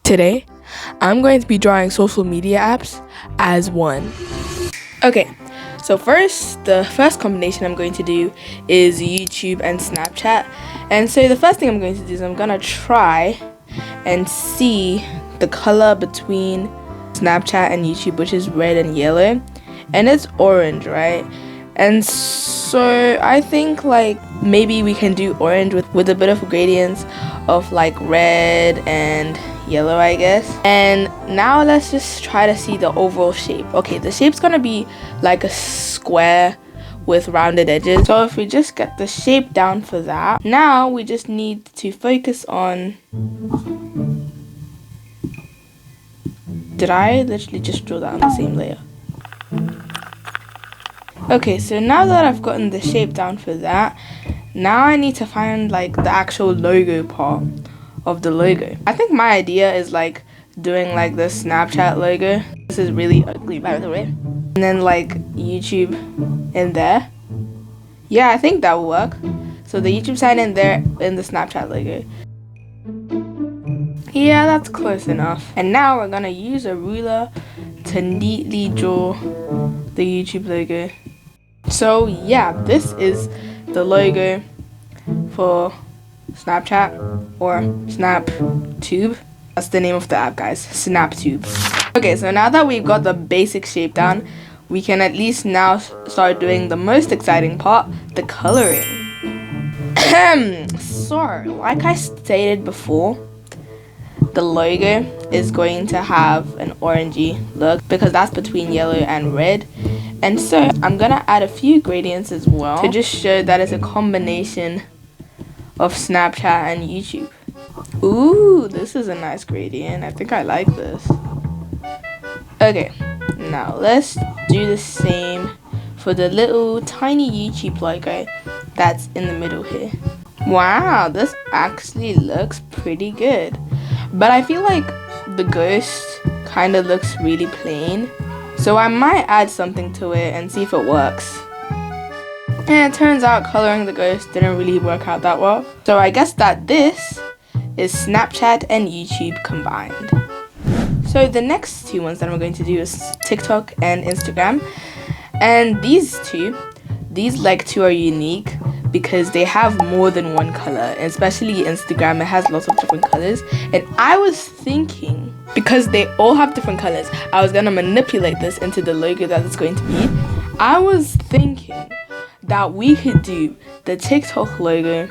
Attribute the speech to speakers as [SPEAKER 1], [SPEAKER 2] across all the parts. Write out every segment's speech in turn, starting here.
[SPEAKER 1] Today, I'm going to be drawing social media apps as one. Okay, so the first combination I'm going to do is YouTube and Snapchat. And so the first thing I'm going to do is I'm going to try and see the color between Snapchat and YouTube, which is red and yellow. And it's orange, right? And so I think like maybe we can do orange with a bit of gradients of like red and yellow, I guess. And now let's just try to see the overall shape. Okay, the shape's gonna be like a square with rounded edges. So if we just get the shape down for that, now we just need to focus on... Did I literally just draw that on the same layer? Okay, so now that I've gotten the shape down for that, now I need to find like the actual logo part of the logo. I think my idea is like doing like the Snapchat logo. This is really ugly, by the way. And then like YouTube in there. Yeah, I think that will work. So the YouTube sign in there and the Snapchat logo. Yeah, that's close enough. And now we're gonna use a ruler to neatly draw the YouTube logo. So yeah, this is the logo for Snapchat or Snaptube. That's the name of the app, guys. Snaptube. Okay, so now that we've got the basic shape down, we can at least now start doing the most exciting part, the coloring. So, like I stated before, the logo is going to have an orangey look because that's between yellow and red. And so I'm gonna add a few gradients as well to just show that it's a combination of Snapchat and YouTube. Ooh, this is a nice gradient. I think I like this. Okay, now let's do the same for the little tiny YouTube logo that's in the middle here. Wow, this actually looks pretty good. But I feel like the ghost kind of looks really plain. So I might add something to it and see if it works. And it turns out coloring the ghost didn't really work out that well. So I guess that this is Snapchat and YouTube combined. So the next two ones that I'm going to do is TikTok and Instagram. And these two are unique because they have more than one color, especially Instagram. It has lots of different colors. And I was thinking, because they all have different colors, I was gonna manipulate this into the logo that it's going to be. I was thinking that we could do the TikTok logo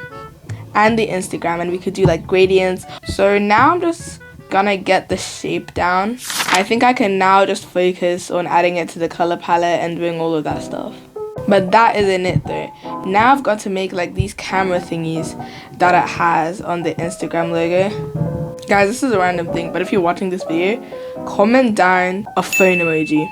[SPEAKER 1] and the Instagram, and we could do like gradients. So now I'm just gonna get the shape down. I think I can now just focus on adding it to the color palette and doing all of that stuff. But that isn't it though. Now I've got to make like these camera thingies that it has on the Instagram logo. Guys, this is a random thing, but if you're watching this video, comment down a phone emoji.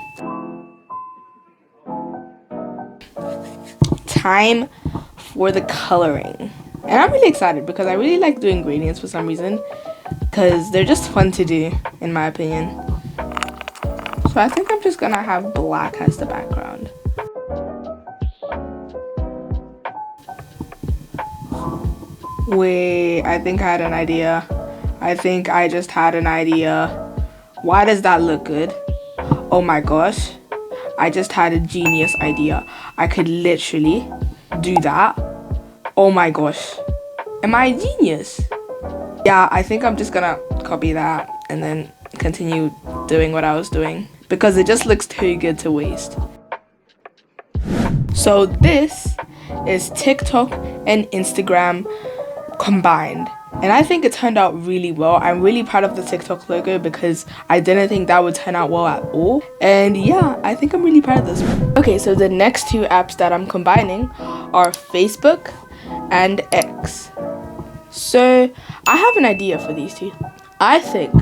[SPEAKER 1] Time for the coloring. And I'm really excited because I really like doing gradients for some reason, because they're just fun to do, in my opinion. So I think I'm just gonna have black as the background. Wait, I think I had an idea. I think I just had an idea. Why does that look good? Oh my gosh. I just had a genius idea. I could literally do that. Oh my gosh. Am I a genius? Yeah, I think I'm just gonna copy that and then continue doing what I was doing because it just looks too good to waste. So this is TikTok and Instagram combined, and I think it turned out really well. I'm really proud of the TikTok logo because I didn't think that would turn out well at all. And yeah, I think I'm really proud of this one. Okay, so the next two apps that I'm combining are Facebook and X. So I have an idea for these two. I think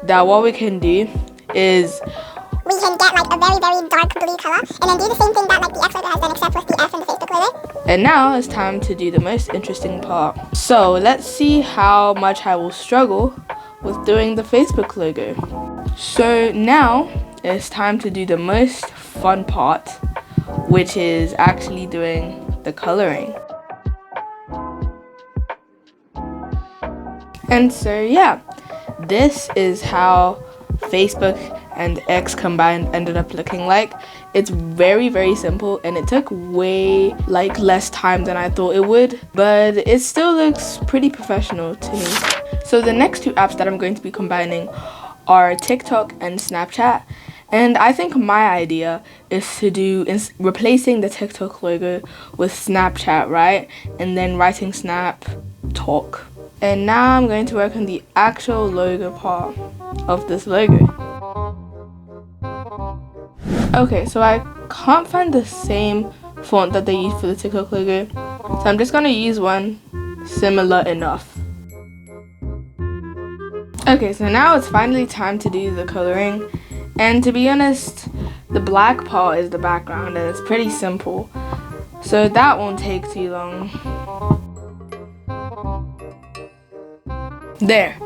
[SPEAKER 1] that what we can do is
[SPEAKER 2] we can get like a very, very dark blue color and then do the same thing that like the X logo has done except with the F and the Facebook logo.
[SPEAKER 1] And now it's time to do the most interesting part. So let's see how much I will struggle with doing the Facebook logo. So now it's time to do the most fun part, which is actually doing the coloring. And so yeah, this is how Facebook and X combined ended up looking like. It's very, very simple, and it took way like less time than I thought it would, but it still looks pretty professional to me. So the next two apps that I'm going to be combining are TikTok and Snapchat. And I think my idea is to do replacing the TikTok logo with Snapchat, right? And then writing Snap Talk. And now I'm going to work on the actual logo part of this logo. Okay, so I can't find the same font that they use for the TikTok logo, so I'm just gonna use one similar enough. Okay, so now it's finally time to do the coloring. And to be honest, the black part is the background and it's pretty simple, so that won't take too long. There.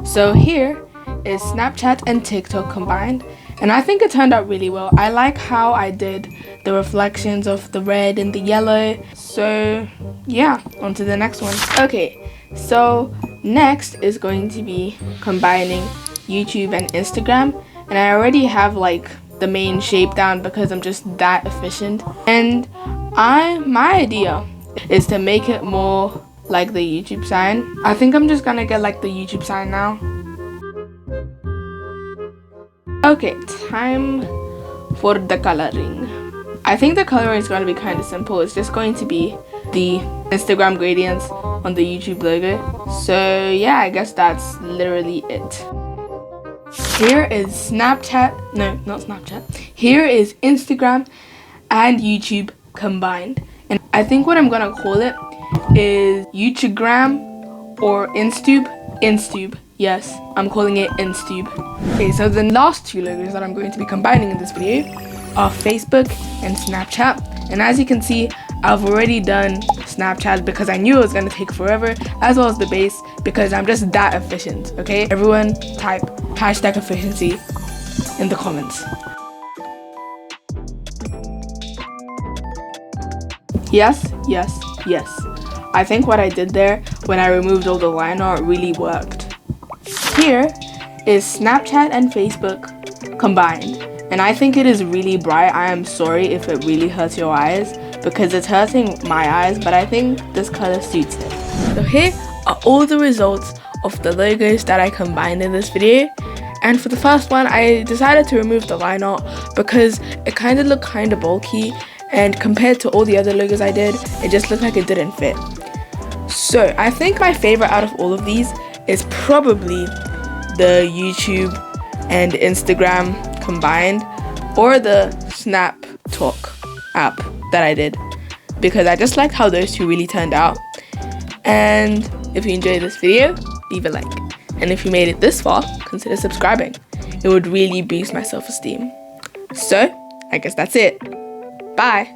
[SPEAKER 1] So here is Snapchat and TikTok combined, and I think it turned out really well. I like how I did the reflections of the red and the yellow. So yeah, on to the next one. Okay, so next is going to be combining YouTube and Instagram. And I already have like the main shape down because I'm just that efficient. And my idea is to make it more like the YouTube sign. I think I'm just gonna get like the YouTube sign now. Okay, time for the coloring. I think the coloring is gonna be kind of simple. It's just going to be the Instagram gradients on the YouTube logo. So yeah, I guess that's literally it. Here is Snapchat, no, not Snapchat. Here is Instagram and YouTube combined. And I think what I'm gonna call it is YouTubegram or Instube. Instube, yes, I'm calling it Instube. Okay, so the last two logos that I'm going to be combining in this video are Facebook and Snapchat. And as you can see, I've already done Snapchat because I knew it was going to take forever, as well as the base, because I'm just that efficient, okay? Everyone type #efficiency in the comments. Yes, yes, yes. I think what I did there when I removed all the line art really worked. Here is Snapchat and Facebook combined. And I think it is really bright. I am sorry if it really hurts your eyes, because it's hurting my eyes, but I think this color suits it. So here are all the results of the logos that I combined in this video. And for the first one, I decided to remove the line art because it kind of looked kind of bulky, and compared to all the other logos I did, it just looked like it didn't fit. So I think my favorite out of all of these is probably the YouTube and Instagram combined, or the Snap Talk app that I did, because I just liked how those two really turned out. And if you enjoyed this video, leave a like, and if you made it this far, consider subscribing. It would really boost my self-esteem. So I guess that's it. Bye.